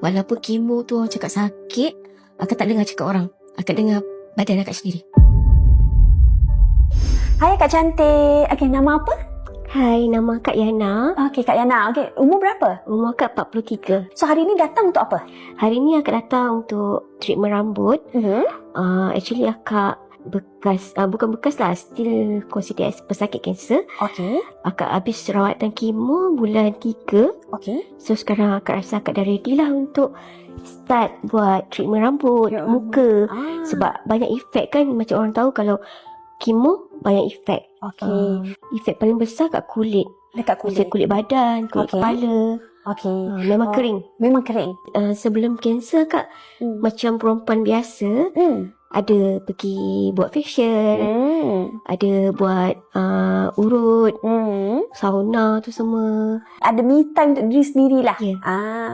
Walaupun kemo tu orang cakap sakit, akak tak dengar cakap orang. Akak dengar badan akak sendiri. Hai Kak Cantik. Okey, nama apa? Hai, nama Kak Yana. Okey, Kak Yana. Okey, umur berapa? Umur akak 43. So, hari ni datang untuk apa? Hari ni akak datang untuk treatment rambut. Actually akak bukan bekas lah, still consider as pesakit kanser. Okey. Akak habis rawatan kemo bulan 3. Okey. So sekarang akak rasa akak dah ready lah untuk start buat treatment rambut, muka. Sebab banyak efek kan. Macam orang tahu kalau kemo banyak efek. Okey. Efek paling besar kat kulit. Dekat kulit. Macam kulit badan, kulit kepala. Okey. Memang kering. Memang kering. Sebelum kanser kak, macam perempuan biasa, ada pergi buat facial, ada buat urut, sauna tu semua. Ada me time untuk diri sendirilah. Ya.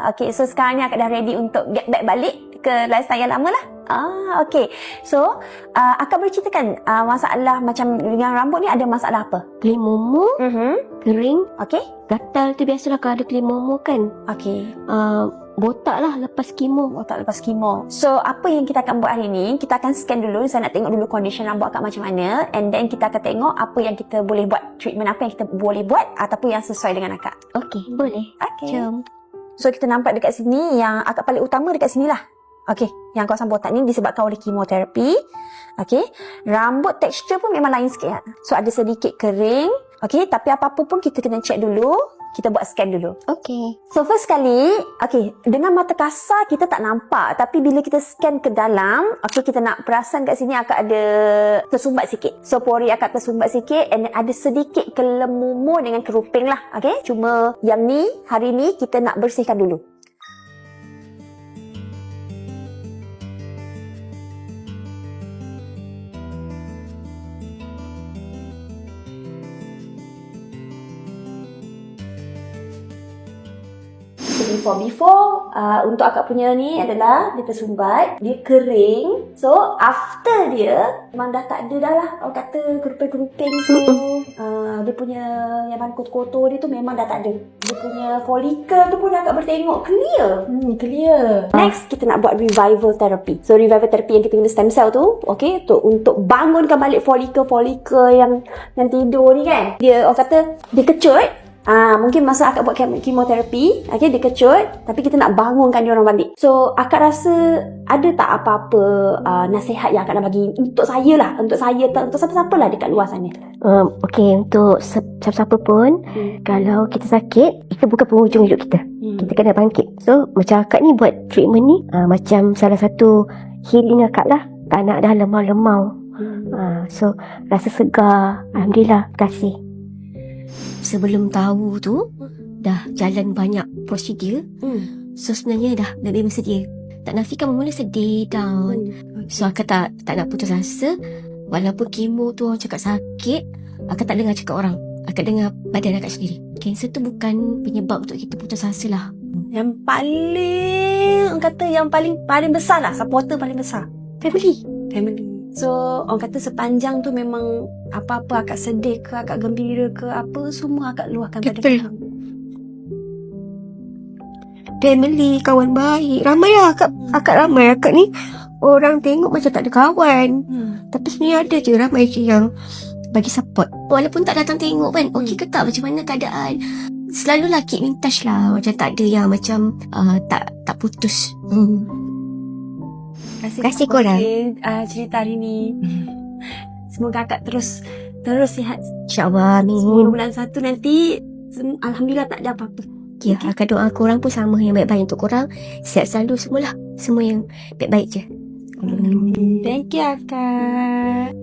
Okey. So, sekarang ni akak dah ready untuk get back balik ke lifestyle yang lama lah. Okey. So, akak boleh ceritakan masalah macam dengan rambut ni ada masalah apa? Kelip momo, kering, Okey. gatal tu biasalah kalau ada kelip momo kan. Okey. Botak lah lepas kemo. Tak lepas kemo. So, apa yang kita akan buat hari ni, kita akan scan dulu. Saya nak tengok dulu condition rambut akak macam mana. And then kita akan tengok apa yang kita boleh buat. Treatment apa yang kita boleh buat ataupun yang sesuai dengan akak. Okey, boleh. Okey. Jom. So, kita nampak dekat sini yang akak paling utama dekat sini lah. Okey. Yang kawasan botak ni disebabkan oleh kemoterapi. Okey. Rambut tekstur pun memang lain sikit. So, ada sedikit kering. Okey. Tapi apa-apa pun kita kena check dulu. Kita buat scan dulu. Okey. So first kali, okay, dengan mata kasar kita tak nampak. Tapi bila kita scan ke dalam, okay, kita nak perasan kat sini akak ada tersumbat sikit. So pori akak tersumbat sikit and ada sedikit kelemumur dengan keruping lah. Okay, cuma yang ni, hari ni kita nak bersihkan dulu. Before untuk akak punya ni adalah dia tersumbat, dia kering. So after dia memang dah tak ada dah lah. Orang kata keruping-keruping tu dia punya yang mana kotor-kotor dia tu memang dah tak ada. Dia punya follicle tu pun akak boleh tengok clear. Clear. Next kita nak buat revival therapy. So revival therapy yang kita guna stem cell tu, okay, untuk bangunkan balik follicle yang tidur ni kan. Dia orang kata dia kecut. Mungkin masa akak buat kemoterapi, okay, dia kecut, tapi kita nak bangunkan dia orang balik. So, akak rasa ada tak apa-apa nasihat yang akak nak bagi untuk saya lah, untuk siapa-siapa lah dekat luar sana? Okey, untuk siapa-siapa pun, kalau kita sakit, itu bukan penghujung hidup kita. Kita kena bangkit. So, macam akak ni buat treatment ni, macam salah satu healing akak lah. Tak nak dah lemau-lemau. So, rasa segar. Alhamdulillah, terima kasih. Sebelum tahu tu dah jalan banyak prosedur. So sebenarnya dah memang sedia. Tak nafikan mula sedih down. So akak tak nak putus asa. Walaupun kemo tu orang cakap sakit, akak tak dengar cakap orang. Akak dengar badan akak sendiri. Kanser tu bukan penyebab untuk kita putus asa lah. Yang paling, orang kata yang paling besar lah, supporter paling besar, family. So, orang kata sepanjang tu memang apa-apa akak sedih ke, akak gembira ke, apa semua akak luahkan pada Betul. Family, kawan baik. Ramai lah akak ramai. Akak ni orang tengok macam tak ada kawan. Tapi sebenarnya ada je ramai je yang bagi support. Walaupun tak datang tengok kan, okey ke tak, macam mana keadaan. Selalulah keep in touch lah. Macam tak ada yang macam tak putus. Terima kasih korang. Cerita hari ni. Semoga akak terus sihat. InsyaAllah, amin. Semoga bulan 1 nanti alhamdulillah tak ada apa-apa. Ya, akak doa korang pun sama, yang baik-baik untuk korang. Sihat selalu semualah. Semua yang baik-baik je. Thank you akak.